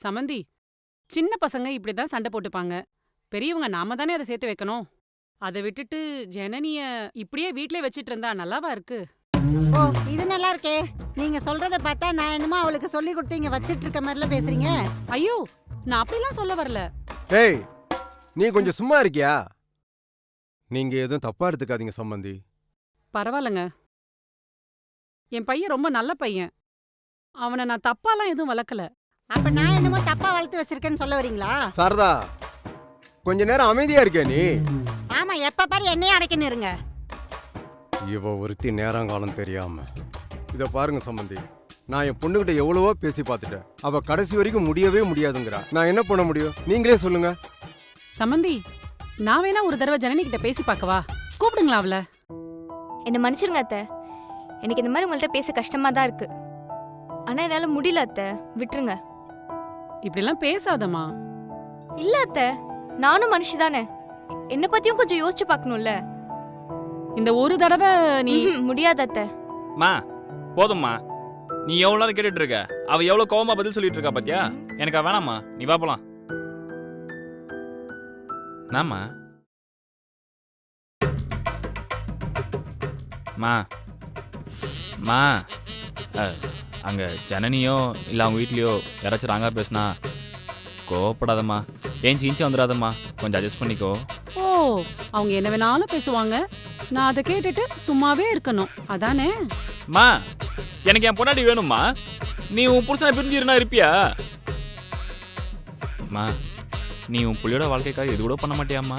சமந்தி, சின்ன பசங்க இப்படிதான் சண்டை போட்டுப்பாங்க. பெரியவங்க நாம தானே அதை சேர்த்து வைக்கணும். அதை விட்டுட்டு ஜனனிய இப்படியே வீட்லயே வச்சிட்டு இருந்தா நல்லாவா இருக்கு? ஓ, இது நல்லா இருக்கே. நீங்க சொல்றத பார்த்தா நான் என்னமோ அவளுக்கு சொல்லி கொடுத்து இங்க வச்சிட்டு இருக்க மாதிரில பேசுறீங்க. ஐயோ, நான் அப்படிலாம் சொல்ல வரல. ஏய், நீ கொஞ்சம் சும்மா இருக்கியா? நீங்க எதுவும் தப்பா எடுத்துக்காதீங்க சம்பந்தி. பரவாயில்லங்க. என் பையன் ரொம்ப நல்ல பையன். அவனை நான் தப்பாலாம் எதுவும் வளர்க்கல. அப்ப நான் என்னமோ தப்பா வளர்த்து வச்சிருக்கேன்னு சொல்ல வரீங்களா? சாரதா, கொஞ்ச நேரம் அமைதியா இருக்கியா நீ? ஆமா, எப்ப பாரு என்னையே அடைக்கணும் இருங்க. இவ ஒருத்தி நேரங்காலம் தெரியாம. இத பாருங்க சம்பந்தி, நான் என் பொண்ணுகிட்ட எவ்வளவோ பேசி பார்த்துட்டேன். அவ கடைசி வரைக்கும் முடியவே முடியாதுங்கிறா. நான் என்ன பண்ண முடியும்? நீங்களே சொல்லுங்க. சமந்தி, நான் வேணா ஒரு தடவை ஜனனி கிட்ட பேசி பார்க்கவா? கூப்பிடுங்களா அவள? என்ன மன்னிச்சிருங்க அத்தை. எனக்கு இந்த மாதிரி உங்கள்கிட்ட பேச கஷ்டமா தான் இருக்கு. ஆனா என்னால முடியல அத்தை, விட்டுருங்க. இப்படிலாம் பேசாதம்மா. இல்ல அத்தை, நானும் மனுஷி தானே. என்ன பத்தியும் கொஞ்சம் யோசிச்சு பார்க்கணும்ல. இந்த ஒரு தடவை நீ முடியாது அத்தை. மா போதும்மா, நீ எவ்வளோ நேரம் கேட்டுட்டு இருக்க? அவ எவ்வளோ கோவமா பதில் சொல்லிட்டு இருக்கா பாத்தியா? எனக்கு அவ வேணாம்மா, நீ வா போலாம். நாமா மா மா அங்க ஜனனியோ இல்லை அவங்க வீட்லையோ யாராச்சும் ராங்கா பேசுனா கோவப்படாதம்மா. ஏஞ்சி இன்ச்சு வந்துடாதம்மா, கொஞ்சம் அட்ஜஸ்ட் பண்ணிக்கோ. ஓ, அவங்க என்ன வேணாலும் பேசுவாங்க, நான் அதை கேட்டுட்டு சும்மாவே இருக்கணும், அதானே? மா, எனக்கு என் பொண்டாட்டி வேணும்மா. நீ உன் புருஷனை பிரிஞ்சிருந்தா இருப்பியா? மா, நீ உன் புள்ளியோட வாழ்க்கைக்காக இது கூட பண்ண மாட்டியாம்மா?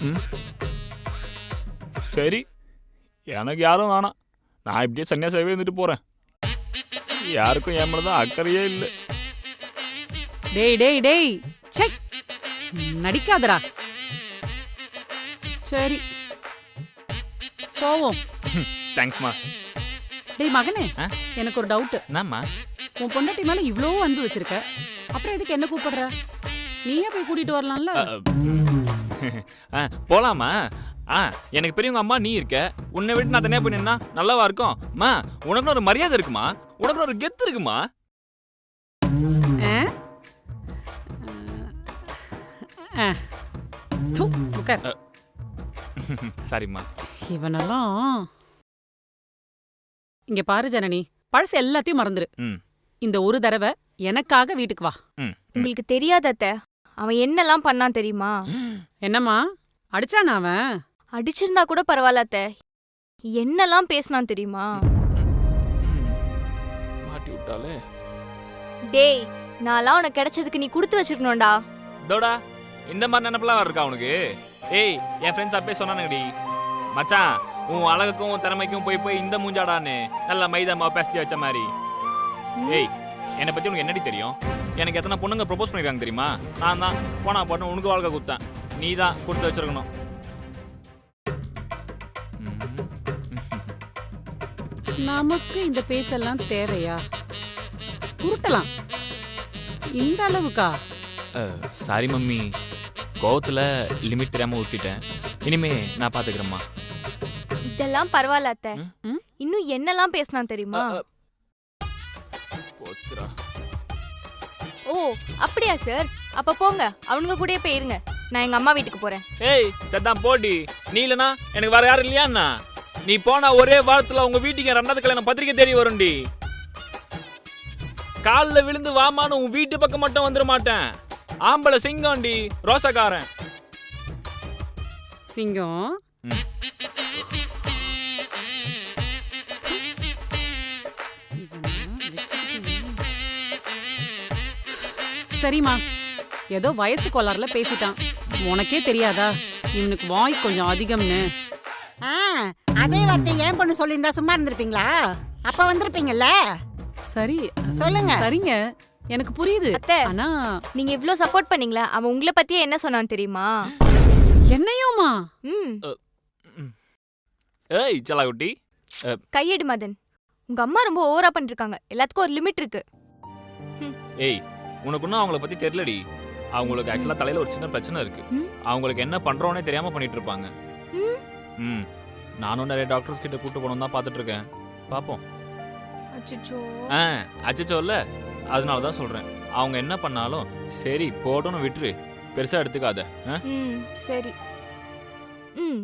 ம், சரி, எனக்கு யாரும் வேணாம். நான் இப்படியே சன்னியாசாவே இருந்துட்டு போறேன். யாருக்கும் என் மேலதான் அக்கறையே இல்லை. டேய் டேய் டேய், சை, நடிக்காதடா. சரி, போவோம். தேங்க்ஸ்மா. டேய் மகனே, எனக்கு ஒரு டவுட். என்னம்மா? உன் பொண்டாட்டி மேல இவ்ளோ அன்பு வச்சிருக்க, அப்புறம் எதுக்கு என்ன கூப்பிடுற? நீயே போய் கூட்டிட்டு வரலாம்ல. போலாமா? எனக்கு பெரியவங்க அம்மா நீ இருக்க. உன்னை விட்டு நான் தனியா போய் நின்னா நல்லாவா இருக்கும்? மா, உனக்கு ஒரு மரியாதை இருக்குமா? உனக்கு ஒரு கெத்து இருக்குமா? சரிம்மா. இவனெல்லாம் இங்க பாரு ஜனனி, பழசு எல்லாத்தையும் மறந்துரு. இந்த ஒரு தடவை எனக்காக வீட்டுக்கு வா. உங்களுக்கு தெரியாத அத்தை, அவன் என்னெல்லாம் பண்ணான் தெரியுமா? என்னம்மா, அடிச்சானா அவன்? அடிச்சிருந்தா கூட பரவாயில்ல அத்தை, என்னெல்லாம் பேசினான் தெரியுமா? மாட்டி விட்டாலே. டேய், நான்லாம் உனக்கு கிடைச்சதுக்கு நீ கொடுத்து வச்சிருக்கணும்டா. தோடா, இந்த மாதிரி நினைப்பெல்லாம் இருக்கா உனக்கு? ஏய், என் ஃப்ரெண்ட்ஸ் அப்பே சொன்னானுங்கடி, மச்சான் உன் அழகுக்கும் உன் திறமைக்கும் போய் போய் இந்த மூஞ்சாடான்னு நல்லா மைதா மாவு பேசி வச்ச மாதிரி. ஏய், என்னை பத்தி உனக்கு என்னடி தெரியும்? எனக்கு எத்தனை பொண்ணுங்க ப்ரொபோஸ் பண்ணிருக்காங்க தெரியுமா? நான் தான் போனா போட்டு உனக்கு வாழ்க்கை கொடுத்தேன். நீ தான் கொடுத்து வச்சிருக்கணும். நமக்கு இந்த பேச்செல்லாம் தேவையா? உருட்டலாம் இந்த அளவுக்கா? சாரி மம்மி, கோவத்துல லிமிட் தெரியாம ஊத்திட்டேன். இனிமே நான் பாத்துக்கிறேம்மா. இதெல்லாம் பரவாயில்ல அத்தை. இன்னும் என்னெல்லாம் பேசினான் தெரியுமா? ஓ, அப்படியா சார்? அப்ப போங்க, அவனுங்க கூடயே போயிருங்க. நான் எங்க அம்மா வீட்டுக்கு போறேன். ஏய் சத்தான் போடி, நீ இல்லனா எனக்கு வேற யாரும் இல்லையாண்ணா? நீ போனா ஒரே வாரத்துல உங்க வீட்டுக்கு ரெண்டாவது கல்யாணம் பத்திரிக்கை தேடி வரும்டி. காலில் விழுந்து வாமான்னு உன் வீட்டு பக்கம் மட்டும் வந்துட மாட்டேன். ஆம்பளை சிங்கம்டி, ரோசக்காரன் சிங்கம். சரிம்மா, ஏதோ வயசு கோளாறுல பேசிட்டான். உனக்கே தெரியாதா இவனுக்கு வாய் கொஞ்சம் அதிகம்னு? அதே வார்த்தை ஏன் பொண்ணு சொல்லியிருந்தா சும்மா இருந்திருப்பீங்களா? அப்ப வந்திருப்பீங்கல்ல. சரி சொல்லுங்க. சரிங்க, எனக்கு புரியுது. ஆனா நீங்க இவ்ளோ சப்போர்ட் பண்ணீங்களா, அவன் உங்களை பத்தியே என்ன சொன்னான் தெரியுமா? என்னையோமா? ஏய் சலாகுட்டி, கையெடு மதன். உங்க அம்மா ரொம்ப ஓவரா பண்ணிருக்காங்க. எல்லாத்துக்கும் ஒரு லிமிட் இருக்கு. ஏய், உனக்கு இன்னும் அவங்கள பத்தி தெரியலடி. அவங்களுக்கு ஆக்சுவலா தலையில ஒரு சின்ன பிரச்சனை இருக்கு. அவங்களுக்கு என்ன பண்றோன்னே தெரியாம பண்ணிட்டு இருப்பாங்க. நானும் நிறைய டாக்டர்ஸ் கிட்ட கூட்டு போனோம் தான் பாத்துட்டு இருக்கேன். பாப்போம். அச்சச்சோ. அச்சச்சோ இல்ல, அதனால தான் சொல்றேன். அவங்க என்ன பண்ணாலும் சரி போட்டோன்னு விட்டுரு, பெருசா எடுத்துக்காத. ம் சரி. ம்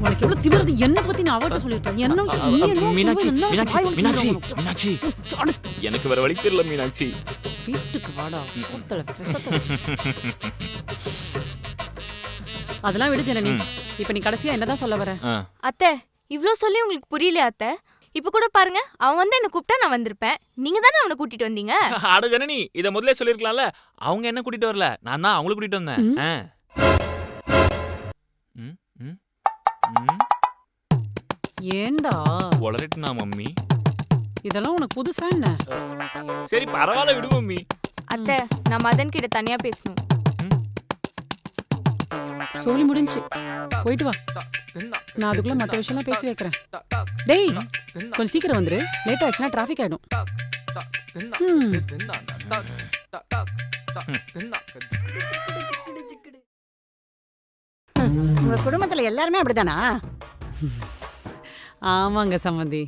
உனக்கு எவ்வளவு திமிருது? என்ன பத்தி நான் அவட்ட சொல்லிருக்கேன். என்ன நீ என்ன மீனாட்சி என்ன மீனாட்சி வாய் மீனாட்சி வலிக்குது மீனாட்சி எனக்கு வேற வழி தெரியல மீனாட்சி. வீட்டுக்கு வாடா சோத்தல பிரசத்த. அதெல்லாம் விடு ஜனனி. இப்ப நீ கடைசியா என்னதான் சொல்ல வர? அத்தை, இவ்ளோ சொல்லி உங்களுக்கு புரியலையா அத்தை? இப்ப கூட பாருங்க, அவன் வந்து என்ன கூப்பிட்டா நான் வந்திருப்பேன். நீங்க தானே அவனை கூட்டிட்டு வந்தீங்க. அட ஜனனி, இத முதல்ல சொல்லிருக்கலாம்ல. அவங்க என்ன கூட்டிட்டு வரல, நான் தான் அவங்கள கூட்டிட்டு வந்தேன். ஏண்டா உளறிட்டுனா மம்மி? இதெல்லாம் உனக்கு புதுசா என்ன? சரி பரவாயில்ல விடு மம்மி. அத்தை, நான் மதன் கிட்ட தனியா பேசணும். சொல்லி முடிஞ்சு போயிட்டு வா. நான் அதுக்குள்ள மத்த விஷயம்லாம் பேசி வைக்கிறேன். டேய் கொஞ்சம் சீக்கிரம் வந்துரு. லேட் ஆச்சுன்னா டிராஃபிக் ஆயிடும். உங்க குடும்பத்துல எல்லாருமே அப்படிதானா? ஆமாங்க சம்மந்தி.